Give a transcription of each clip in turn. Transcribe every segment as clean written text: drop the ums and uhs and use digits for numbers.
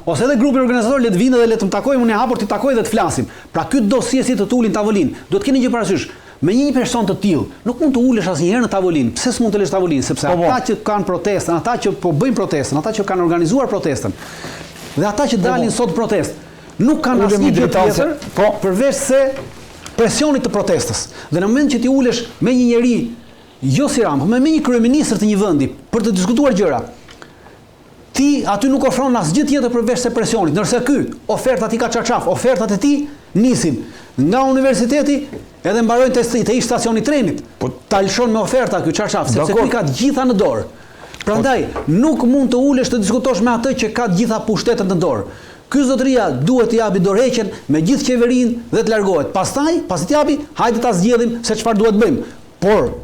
ose edhe grupi organizator le të vinë dhe le të takojmë unë hapur të takoj dhe të flasim. Pra ky dosie si të ulin tavolinë, duhet keni gjë parasysh. Me një person të tillë nuk mund të ulesh asnjëherë në tavolinë. Pse s'mund të ulesh në tavolinë? Sepse ata që kanë protestën, ata që po bëjnë protestën, ata që kanë organizuar protestën, dhe ata që dalin sot protestë, nuk kanë asnjë gjë tjetër përveç se presionit të protestës. Dhe në moment që ti ulesh me një njeri, jo si Rama, me një kryeministër të një vendi për të diskutuar gjëra, ti aty nuk ofron asgjë tjetër përveç se presionit. Ndërsa ky, ofertat i ka çarçaf, ofertat e tij nisin nga universiteti edhe mbarojnë te ish stacioni i trenit. Po ta lëshon me oferta ky çarçaf, sepse ky ka të gjitha në dorë. Prandaj nuk mund të ulesh të diskutosh me atë që ka të gjitha pushtetet në dorë. Ky zotëria duhet të japi dorëheqjen me gjithë qeverinë dhe të largohet. Pastaj, pasi të japi, hajde ta zgjedhim se çfarë duhet bëjmë. Por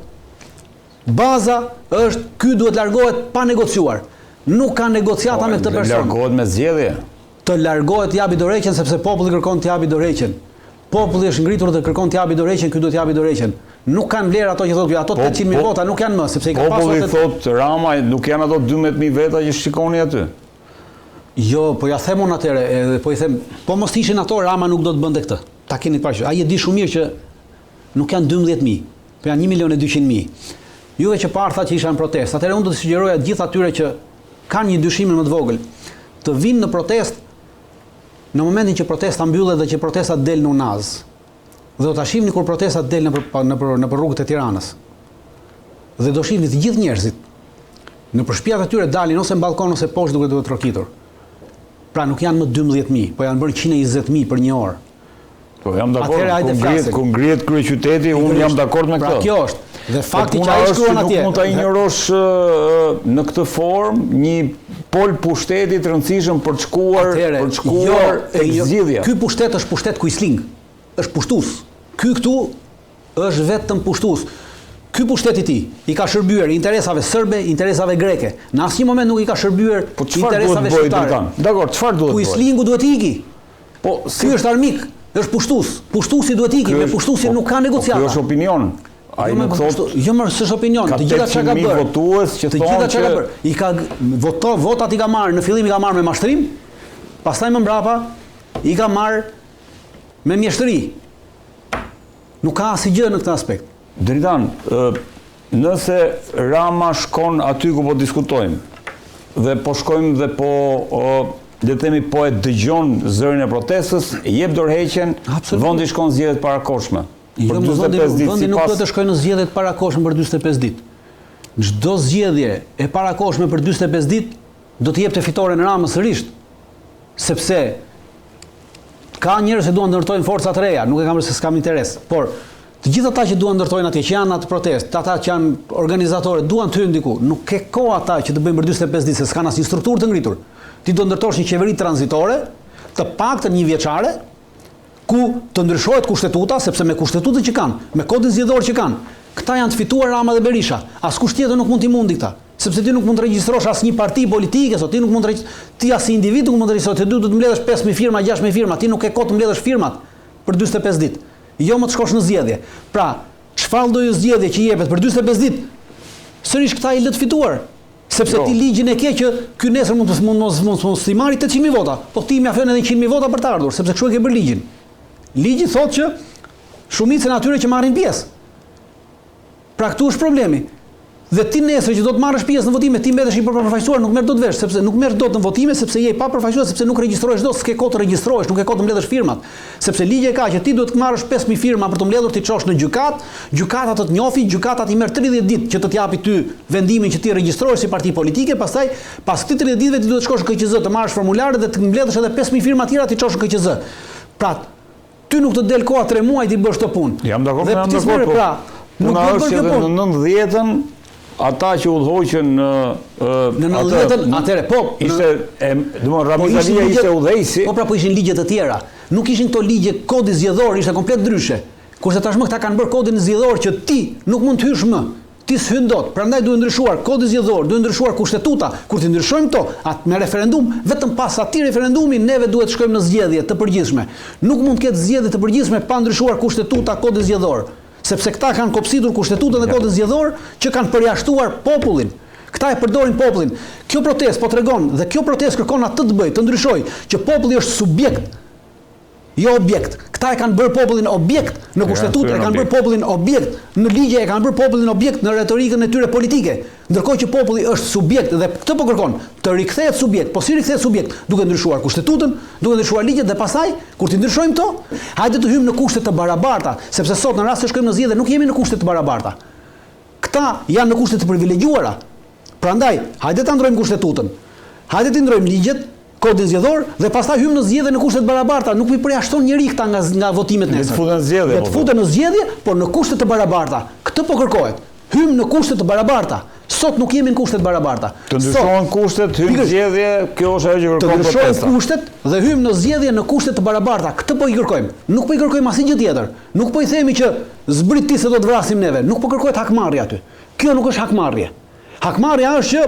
baza është ky duhet largohet pa negociuar. Nuk ka negociata me këtë person. Largohet me zgjedhje. Të largohet të japi dorëheqjen sepse populli kërkon të japi dorëheqjen. Populli është ngritur dhe kërkon të japi dorëheqjen, ky duhet të japi dorëheqjen. Nuk kanë vlerë ato që thotë ato 800.000 vota, nuk janë më, sepse i ka pasur. Populli thotë Rama, nuk janë ato 12.000 veta që shikoni aty. Jo, po ja them unë atëre, edhe po i them, po mos ishin ato, Rama nuk do të bënte këtë. Ta keni parasysh. Ai e di shumë mirë që nuk janë 12.000, po janë 1.200.000. Juve që parë tha që isha në protestë. Atëherë unë do të sugjeroja të gjithë atyre që kanë një dyshim më të vogël, të vinë në protestë në momentin që protesta mbyllet dhe që protesta del në Unaz. Dhe do ta shihni kur protesta del në rrugët e Tiranës. Dhe do shihni të gjithë njerëzit në shtëpiat e tyre dalin ose në balkon ose poshtë duke të trokitur. Pra nuk janë më 12.000, po janë bërë 120.000 për një orë. Po jam dakord, ku ngrihet kryeqyteti, unë jam dakord me këtë. Pra kjo është. Dhe fakti që ai shkruan atje. Nuk mund ta injorosh në këtë formë një pol pushteti të rëndësishëm për të shkuar tek zgjidhja. Ky pushtet është pushtet Kuisling. Është pushtues. Ky këtu është vetëm pushtues. Ky pushtet i tij i ka shërbyer interesave serbe, interesave greke. Në asnjë moment nuk i ka shërbyer interesave shqiptare. Dakor, çfarë duhet bëj? Kuislingu duhet iki. Po, ky është armik, është pushtues. Pushtuesi duhet iki, me pushtuesin nuk ka negociata. Kjo është opinion. Ai nuk thotë, jo më s'është opinion, të gjitha çka ka bërë. Votues që thonë që i ka votat i ka marrë, në fillim i ka marrë me mashtrim, pastaj më mbrapa i ka marrë me mjeshtëri. Nuk ka asgjë në këtë aspekt. Dritan, nëse Rama shkon aty ku po diskutojmë dhe po shkojmë dhe po le të themi po e dëgjon zërin e protestës, jep dorëheqjen, vendi shkon zgjedhjet parakohshme. Jo, vendi nuk do të shkojë në zgjedhjet parakohshme për 45 ditë. Çdo zgjedhje e parakohshme për 45 ditë do të jepte fitoren Ramës sërish. Sepse ka njerëz që duan të ndërtojnë forca të reja, nuk e kam se s'kam interes, por të gjithë ata që duan ndërtojnë atje, që janë atë protestë, ata që janë organizatorë, duan të hyjnë diku, nuk ke kohë ata që të bëjnë për 45 ditë, se s'kan asnjë strukturë të ngritur. Ti do ndërtosh një qeveri tranzitore, të paktën një vjeçare, ku të ndryshohet kushtetuta, sepse me kushtetutën që kanë, me kodin zgjedhor që kanë, këta janë të fituar Rama dhe Berisha. Askush tjetër nuk mund t'i mundi këta, sepse ti nuk mund të regjistrosh asnjë parti politike, ti nuk mund ti as si individ nuk mund të regjistrosh, ti duhet të mbledhësh 5.000 firma, 6.000 firma, ti nuk ke kohë të mbledhësh firmat për 45 ditë. Jo më të shkosh në zgjedhje. Pra, çfarë lloj zgjedhje që jepet për 45 ditë, sërish këta i lë të fituar. Sepse ti ligjin e ke që ky nesër mund të marrë 800.000 vota, po ti mjafton edhe 100.000 vota për të ardhur, sepse kështu e ke bërë ligjin. Ligji thotë që shumica e atyre që marrin pjesë. Pra këtu është problemi. Dhe ti nesër që do të marrësh pjesë në votime, ti mbetesh i papërfaqësuar, nuk merr dot vesh, sepse nuk merr dot në votime, sepse je i papërfaqësuar, sepse nuk regjistrohesh dot, s'ke kohë të regjistrohesh, nuk ke kohë të mbledhësh firmat. Sepse ligji e ka që ti duhet të marrësh 5.000 firma për të mbledhur ti çosh në gjykat, gjykata të njohë, gjykata ti merr 30 ditë që të t'japi ty vendimin që ti regjistrohesh si parti politike, pastaj pas këtij 30 ditëve ti duhet të shkosh në KQZ të marrësh formularët dhe të mbledhësh edhe 5.000 firma tjera ti çosh në KQZ. Pra, ty nuk të del koha 3 muaj ti bësh të punë. Jam dakord, jam dakord. Pra, nuk do të bëj kjo punë. Në 90-ën ata që udhhoqën në 90-ën, atëre po, ishte, domethënë Ramizalia ishte udhëheqësi. Po pra po ishin ligje të tjera. Nuk ishin këto ligje, kodi zgjedhor ishte komplet ndryshe. Kurse tashmë këta kanë bërë kodin zgjedhor që ti nuk mund të hysh më. Ti s'hyn dot. Prandaj duhet ndryshuar kodi zgjedhor, duhet ndryshuar kushtetuta. Kur ti ndryshojmë këto, atë me referendum, vetëm pas atij referendumi neve duhet të shkojmë në zgjedhje të përgjithshme. Nuk mund të ketë zgjedhje të përgjithshme pa ndryshuar kushtetuta, kodi zgjedhor. Sepse këta kanë kopsitur kushtetutën dhe kodin zgjedhor që kanë përjashtuar popullin. Këta e përdorin popullin. Kjo protestë po tregon dhe kjo protestë kërkon atë të bëjë, të ndryshojë që populli është subjekt, jo objekt. Këta e kanë bërë popullin objekt në kushtetutë, e kanë bërë popullin objekt në ligje, e kanë bërë popullin objekt në retorikën e tyre politike. Ndërkohë që populli është subjekt dhe këtë po kërkon, të rikthehet subjekt. Po si rikthehet subjekt? Duke ndryshuar kushtetutën, duke ndryshuar ligjet dhe pastaj kur ti ndryshojmë këto, hajde të hyjmë në kushte të barabarta, sepse sot në rast se shkojmë në zgjedhje nuk jemi në kushte të barabarta. Këta janë në kushte të privilegjuara. Prandaj, hajde ta ndrojmë kushtetutën. Hajde të ndrojmë ligjet, kodin zgjedhor dhe pastaj hyjmë në zgjedhje në kushte të barabarta, nuk i përjashton njeri këta nga votimet nesër. Le të futen në zgjedhje, por në kushte të barabarta. Këtë po kërkohet. Hyjmë në kushte të barabarta. Sot nuk jemi në kushte të barabarta. Të ndryshohen kushtet, hyjmë në zgjedhje, kjo është ajo që kërkon protesta. Të ndryshojnë kushtet dhe hyjmë në zgjedhje në kushte të barabarta. Këtë po i kërkojmë. Nuk po i kërkojmë asnjë gjë tjetër. Nuk po i themi që zbrit ti se do të vrasim neve. Nuk po kërkohet hakmarrje aty. Kjo nuk është hakmarrje. Hakmarrja është që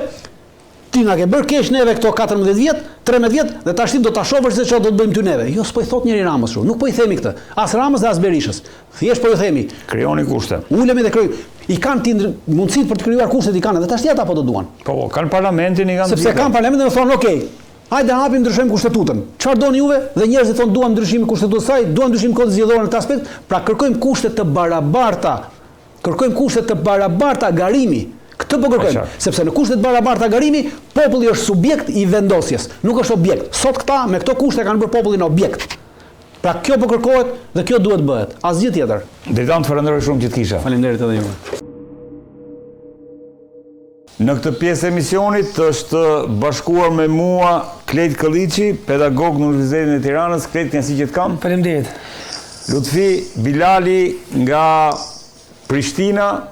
ti nga ke bërë keq neve këto 14 vjet, 13 vjet dhe tash ti do ta shohësh se çfarë do të bëjmë ty neve. Jo, s'po i thot njëri Ramës kështu. Nuk po i themi këtë. As Ramës dhe as Berishës. Thjesht po i themi, krijoni kushte. Ulemi dhe krijojmë. I kanë ti mundësitë për të krijuar kushtet, i kanë edhe tash ata po do duan. Po, kanë parlamentin, i kanë. Sepse kanë parlamentin dhe thonë, "Okej, hajde hapim ndryshojmë kushtetutën." Çfarë doni juve? Dhe njerëzit thonë, "Duam ndryshimin e kushtetutës saj, duam ndryshimin e kodit zgjedhor në këtë aspekt." Pra kërkojmë kushte të barabarta. Kërkojmë kushte të barabarta garimi. Këtë po kërkojmë, sepse në kushtet barabarta garimi, populli është subjekt i vendosjes, nuk është objekt. Sot këta me këto kushte kanë bërë popullin objekt. Pra kjo po kërkohet dhe kjo duhet bëhet. Asgjë tjetër. Dritan, të falenderoj shumë që të kisha. Faleminderit edhe juve. Në këtë pjesë e emisionit është bashkuar me mua Klejt Këlliçi, pedagog në Universitetin e Tiranës. Klejt, kënaqësi që të kam. Faleminderit. Lutfi Bilali nga Prishtina.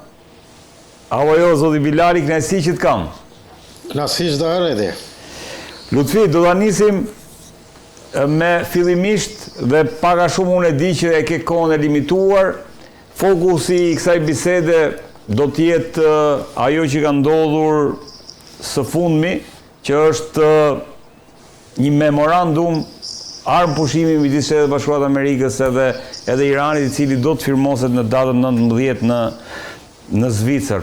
Apo jo, zoti Bilali, kënaqësi që të kam. Kënaqësi çdo herë edi. Lutfi, do ta nisim me fillimisht dhe pak a shumë unë e di që e ke kohën e limituar. Fokusi i kësaj bisede do të jetë ajo që ka ndodhur së fundmi, që është një memorandum armë pushimi midis Shtetit Bashkuar të Amerikës edhe Iranit, i cili do të firmoset në datën 19 në Zvicër.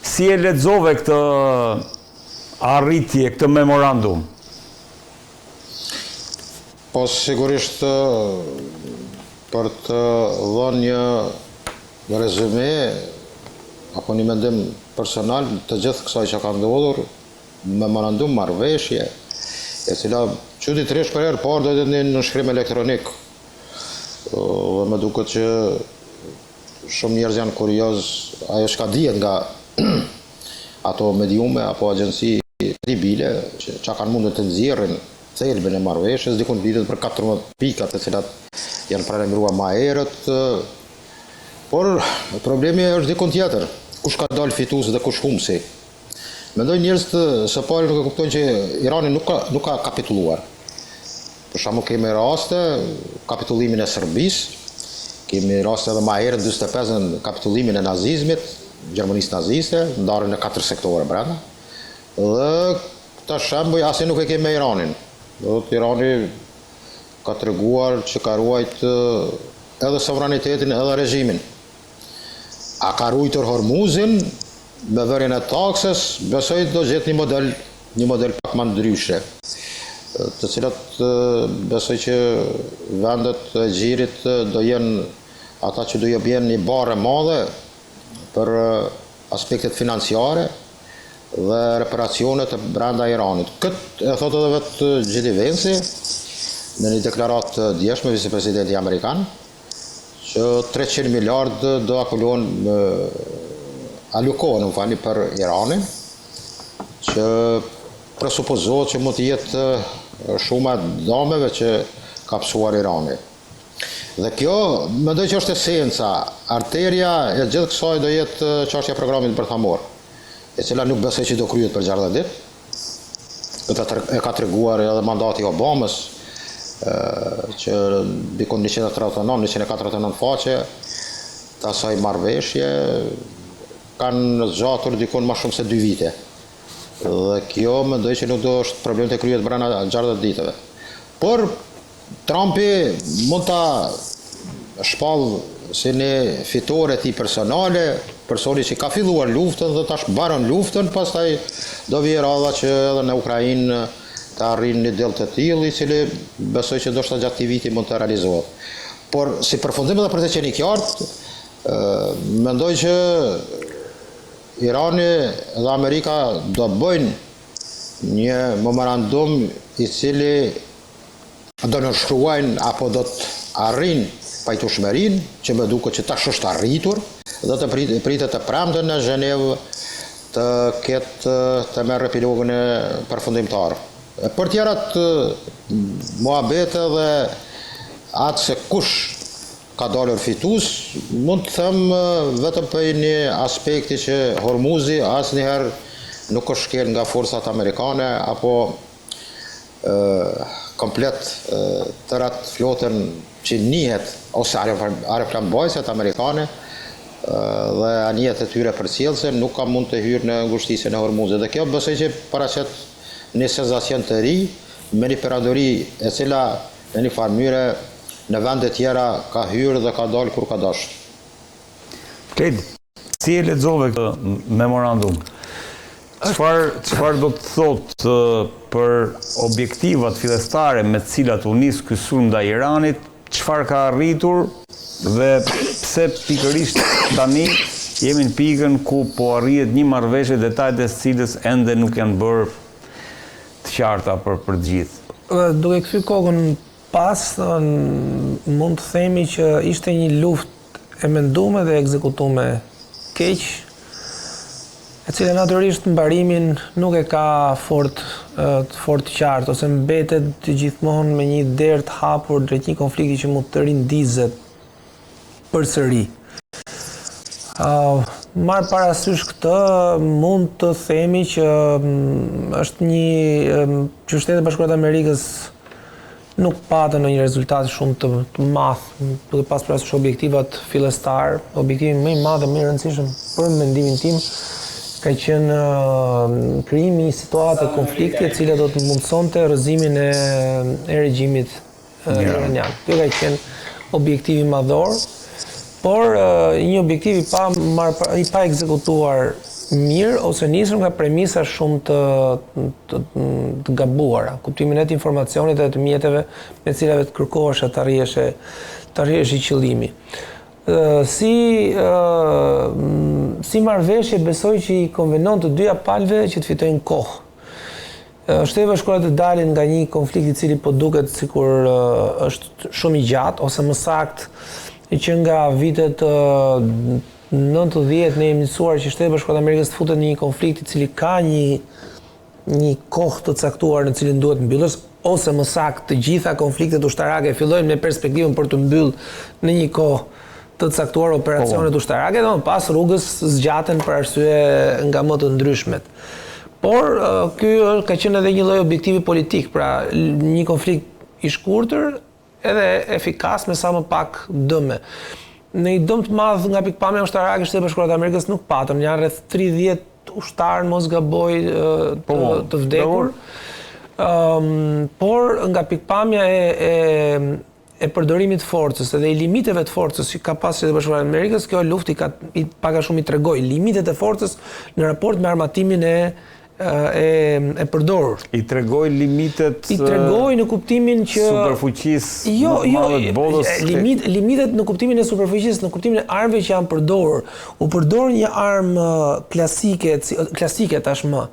Si e lexove këtë arritje, këtë memorandum? Po sigurisht për të dhënë një rezume apo një mendim personal të gjithë kësaj që ka ndodhur, memorandum marrëveshje, e cila çuditërisht për herë parë do të jetë në shkrim elektronik. Dhe më duket që shumë njerëz janë kurioz ajo çka dihet nga ato mediume apo agjenci kredible që çka kanë mundur të nxjerrin thelbin e marrëveshjes, diku vitet për 14 pikat të cilat janë paralajmëruar më herët. Por problemi është diku tjetër. Kush ka dalë fitues dhe kush humsi? Mendoj njerëzit së pari nuk e kuptojnë që Irani nuk ka kapituluar. Për shembull kemi raste kapitullimin e Serbisë, kemi raste edhe më herët 45 në kapitullimin e nazizmit, Gjermanisë naziste, ndarjen në 4 sektore brenda. Dhe ta shembuj asnjë nuk e kemi me Iranin. Do të Irani ka treguar që ka ruajt edhe sovranitetin edhe regjimin. A ka ruajtur Hormuzin me vërjen e taksës, besoj do gjetë një model pak më ndryshe, të cilat besoj që vendet e gjirit do jenë ata që do jepjen një barë e madhe për aspektet financiare dhe reparacionet e brenda Iranit. Këtë e thot edhe vetë Gjili Vensi në një deklarat djeshme, vicepresidenti amerikan, që 300 miliard do alokohen për Iranin, që presupozohet që mund të jetë shumë dameve që ka psuar Irani. Dhe kjo, mendoj që është esenca, arteria e gjithë kësaj do jetë çështja e programit bërthamor, e cila nuk besoj që do kryhet për 60 ditë. E ka treguar edhe mandati Obamës, që dikon 139 faqe të asaj marrëveshje kanë zgjatur dikon më shumë se 2 vite. Dhe kjo mendoj që nuk do është problem të kryhet brenda 60 ditëve. Por Trumpi mund ta shpall si një fitore ti personale, personi që ka filluar luftën dhe tash mbaron luftën, pastaj do vijë radha që edhe në Ukrainë të arrin një del të tillë, i cili besoj që ndoshta gjatë këtij viti mund të realizohet. Por si përfundim edhe për të qenë i qartë, mendoj që Irani dhe Amerika do bëjnë një memorandum i cili do nënshkruajnë apo do të arrin pajtueshmërinë, që më duket që tash është arritur, dhe të pritet të premten në Zhenevë të ketë të merr epilogën e përfundimtar. Për tjerat muhabete dhe atë se kush ka dalur fitues, mund të them vetëm për një aspekti që Hormuzi asnjëherë nuk është shkel nga forcat amerikane apo komplet tërat flotën që njihet ose aeroplanbajset amerikane dhe anijet e tyre përcjellëse nuk ka mund të hyrë në ngushtisjen e Hormuzit. Dhe kjo besoj që paraqet një senzacion të ri me një peradori e cila në një farë mënyrë në vende tjera ka hyrë dhe ka dalë kur ka dashur. Kled, si e lexove këtë memorandum? Çfarë do të thotë për objektivat fillestare me të cilat u nis ky sulm ndaj Iranit, çfarë ka arritur dhe pse pikërisht tani jemi në pikën ku po arrihet një marrëveshje detajt e cilës ende nuk janë bërë të qarta për të gjithë. Duke kthy kokën pas, mund të themi që ishte një luftë e menduar dhe ekzekutuar keq, e cila natyrisht mbarimin nuk e ka fort qartë, ose mbetet gjithmonë me një derë të hapur drejt një konflikti që mund të rindizet përsëri. Marr parasysh këtë, mund të themi që është që Shtetet Bashkuara të Amerikës nuk patën në një rezultat shumë të madh, duke pas parasysh objektivat fillestar. Objektivi më i madh dhe më i rëndësishëm për mendimin tim ka qenë krijimi i një situate konflikti e cila do të mundsonte rrëzimin e regjimit iranian. Kjo ka qenë objektivi madhor, por një objektiv i pa ekzekutuar mirë ose nisur nga premisa shumë të gabuara, kuptimin e të informacionit dhe të mjeteve me cilave të kërkohesha të arrihesh qëllimi. Si marrëveshje besoj që i konvenon të dyja palëve që të fitojnë kohë. Shtetet Bashkuara të dalin nga një konflikt i cili po duket sikur është shumë i gjatë, ose më saktë që nga vitet 90 ne jemi mësuar që Shtetet Bashkuara të Amerikës të futet në një konflikt i cili ka një kohë të caktuar në cilin duhet mbyllës, ose më saktë të gjitha konfliktet ushtarake fillojnë me perspektivën për të mbyllë në një kohë të caktuar operacionet ushtarake, dhe më pas rrugës zgjaten për arsye nga më të ndryshmet. Por ky ka qenë edhe një lloj objektivi politik, pra një konflikt i shkurtër edhe efikas me sa më pak dëme. Në një dëm të madh nga pikpamja ushtarake, Shtetet Bashkuara të Amerikës nuk patën, janë rreth 30 ushtarë mos gaboj të vdekur. Por nga pikpamja e përdorimit të forcës edhe i limiteve të forcës që ka pasur Shtetet Bashkuara të Amerikës, kjo luftë pak a shumë i tregoi limitet e forcës në raport me armatimin e përdorur. I tregoi limitet në kuptimin që superfuqisë madhe të botës. Limitet në kuptimin e superfuqisë, në kuptimin e armëve që janë përdorur. U përdor një armë klasike tashmë.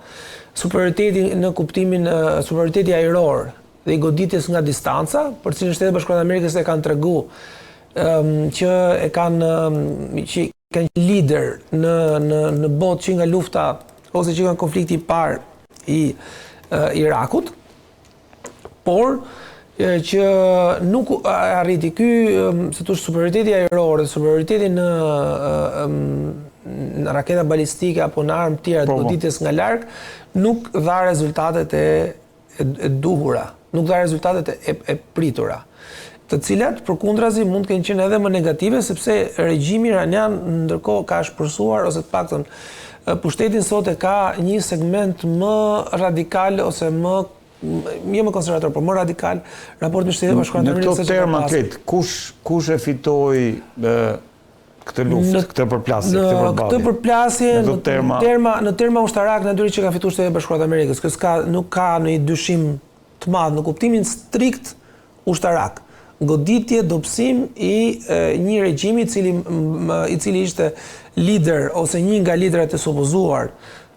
Superioriteti ajror dhe i goditjes nga distanca, për cilën Shtetet Bashkuara të Amerikës e kanë treguar që kanë lider në botë që nga lufta ose që nga konflikti i parë i Irakut, por që nuk arriti ky superioriteti ajror dhe superioriteti në raketa balistike apo në armë tjera të goditjes nga larg nuk dha rezultatet e duhura, nuk dha rezultatet e pritura, të cilat përkundrazi mund të kenë qenë edhe më negative, sepse regjimi iranian ndërkohë ka shpërsuar, ose të paktën pushtetin sot e ka një segment më radikal ose më më konservator, por më radikal, raporti me Shtetet Bashkuara të Amerikës. Në këto terma kret, kush e fitoi këtë luftë, këtë përplasje, këtë përballje? Këtë përplasje në terma ushtarak natyrisht që ka fituar Shtetet Bashkuara të Amerikës. Nuk ka një dyshim të madh në kuptimin strikt ushtarak. Goditje, dobësim i një regjimi i cili ishte lider ose një nga liderat e supozuar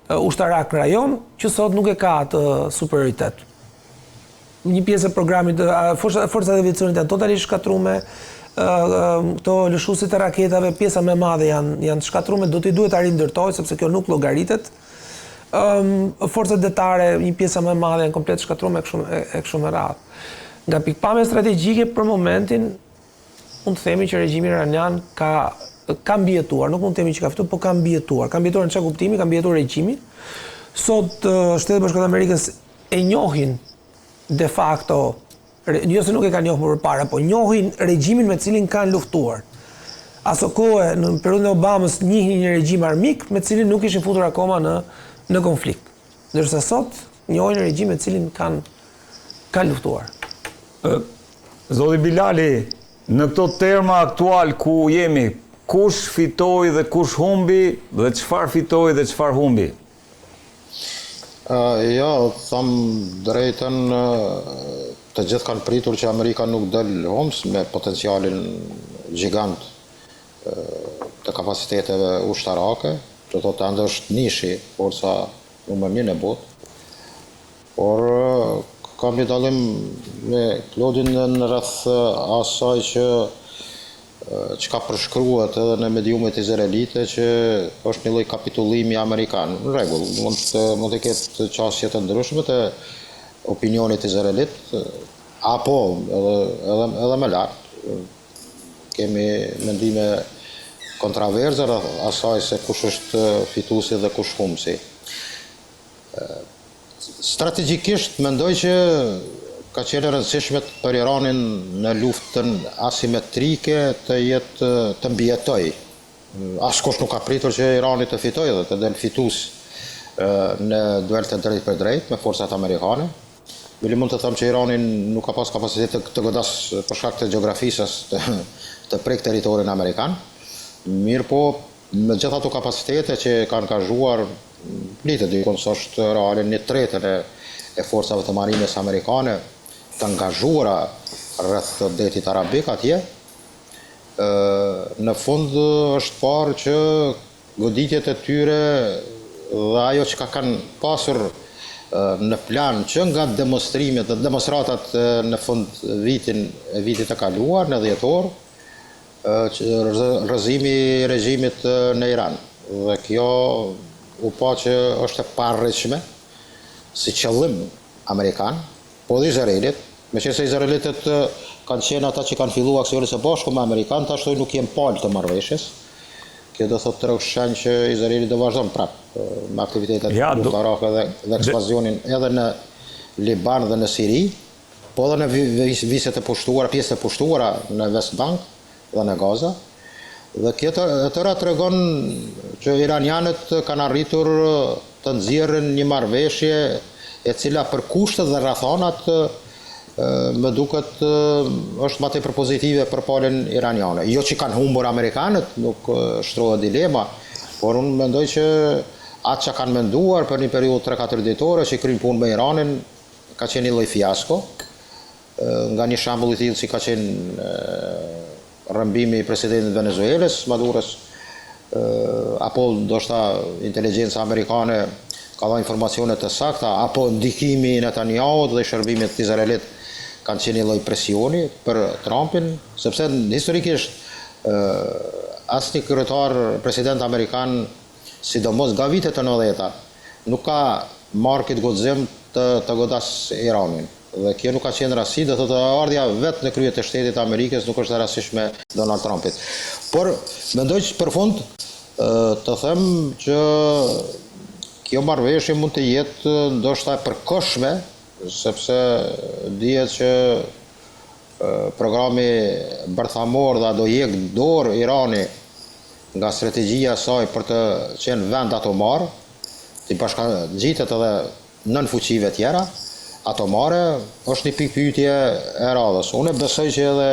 ushtarak në rajon, që sot nuk e ka atë superioritet. Një pjesë e programit, forcat e aviacionit janë totalisht shkatrume, këto lëshuesit e raketave, pjesa më e madhe janë shkatrume, do t'i duhet ta rindërtojë sepse kjo nuk llogaritet. Forcat detare, një pjesa më e madhe janë komplet shkatrume e kështu me radhë. Nga pikpamja strategjike për momentin, mund të themi që regjimi iranian ka mbijetuar, nuk mund të themi që ka fituar, por ka mbijetuar. Ka mbijetuar në çfarë kuptimi? Ka mbijetuar regjimi. Sot Shtetet Bashkuara të Amerikës e njohin de facto, jo se nuk e kanë njohur më përpara, po njohin regjimin me cilin kanë luftuar. Aso kohë në periudhën e Obamës njihnin një regjim armik me cilin nuk ishin futur akoma në konflikt. Ndërsa sot njohin regjim me cilin kanë luftuar. Zoti Bilali, në këto terma aktual ku jemi, kush fitoi dhe kush humbi dhe çfarë fitoi dhe çfarë humbi? Tham drejtën, të gjithë kanë pritur që Amerika nuk del humës me potencialin gjigant të kapaciteteve ushtarake, të thotë ende është nishi, forca numër 1 në botë, por kam një dallim me Klodin në rreth asaj që ka përshkruhet edhe në mediumet izraelite që është një lloj kapitullimi amerikan. Në rregull, mund të ketë çështje të ndryshme të opinionit izraelit, apo edhe më lart kemi mendime kontraverze asaj se kush është fituesi dhe kush humbësi. Strategjikisht mendoj që ka qenë rëndësishme për Iranin në luftën asimetrike të mbijetoj. Askush nuk ka pritur që Irani të fitojë dhe të del fitues në duel të drejt për drejt me forcat amerikane. Bili mund të them që Irani nuk ka pas kapacitet të godas për shkak të gjeografisë të prek territorin amerikan. Mirë po, me gjitha ato kapacitete që kanë angazhuar, nitë dikon së është reale 1/3 e forcave të marines amerikane të angazhuara rreth detit arabik atje, në fund është parë që goditjet e tyre dhe ajo që kanë pasur në plan që nga demonstrimet dhe demonstratat në fund vitit e kaluar, në dhjetor, rrëzimi i regjimit në Iran. Dhe kjo u pa që është e parrishme si qëllim amerikan, po dhe Izraelit, me që se Izraelitet kanë qenë ata që kanë filluar aksionin së bashku me Amerikan, tashtoj nuk jenë palë të marrëveshjes. Kjo do thotë tregë shenjë që Izraeli do vazhdon prapë me aktivitetet luftarake dhe ekspazionin edhe në Liban dhe në Siri, po edhe në viset e pushtuara, pjesët e pushtuara në Westbank dhe në Gaza. Dhe kjo tëra tregon që iranianët kanë arritur të nxjerrin një marrëveshje e cila për kushtet dhe rrethonat më duket është më tepër pozitive për palën iraniane. Jo që kanë humbur amerikanët, nuk shtrohet dilema, por unë mendoj që atë që kanë menduar për një periudhë 3-4 ditore që kryjnë punë me Iranin ka qenë një lloj fiasko. Nga një shembull i tillë si ka qenë rrëmbimi i presidentit Venezuelës, Maduros, apo ndoshta inteligjenca amerikane ka dhënë informacione të sakta, apo ndikimi i Netanyahut dhe shërbimit të Izraelit kanë qenë një lloj presioni për Trumpin, sepse historikisht asnjë kryetar president amerikan, sidomos nga vitet e 90-ta, nuk ka marrë këtë guxim të godas Iranin. Dhe kjo nuk ka qenë rasti, do thotë ardha vetë në krye të shtetit të Amerikës nuk është e rastishme Donald Trumpit. Por mendoj që për fund të them që kjo marrëveshje mund të jetë ndoshta e përkohshme, sepse dihet që programi bërthamor dhe do jek dorë Irani nga strategjia e saj për të qenë vend atomar, të bashkangjitet edhe nën fuqive tjera, atomare është një pikë pyetje e radhës. Unë besoj që edhe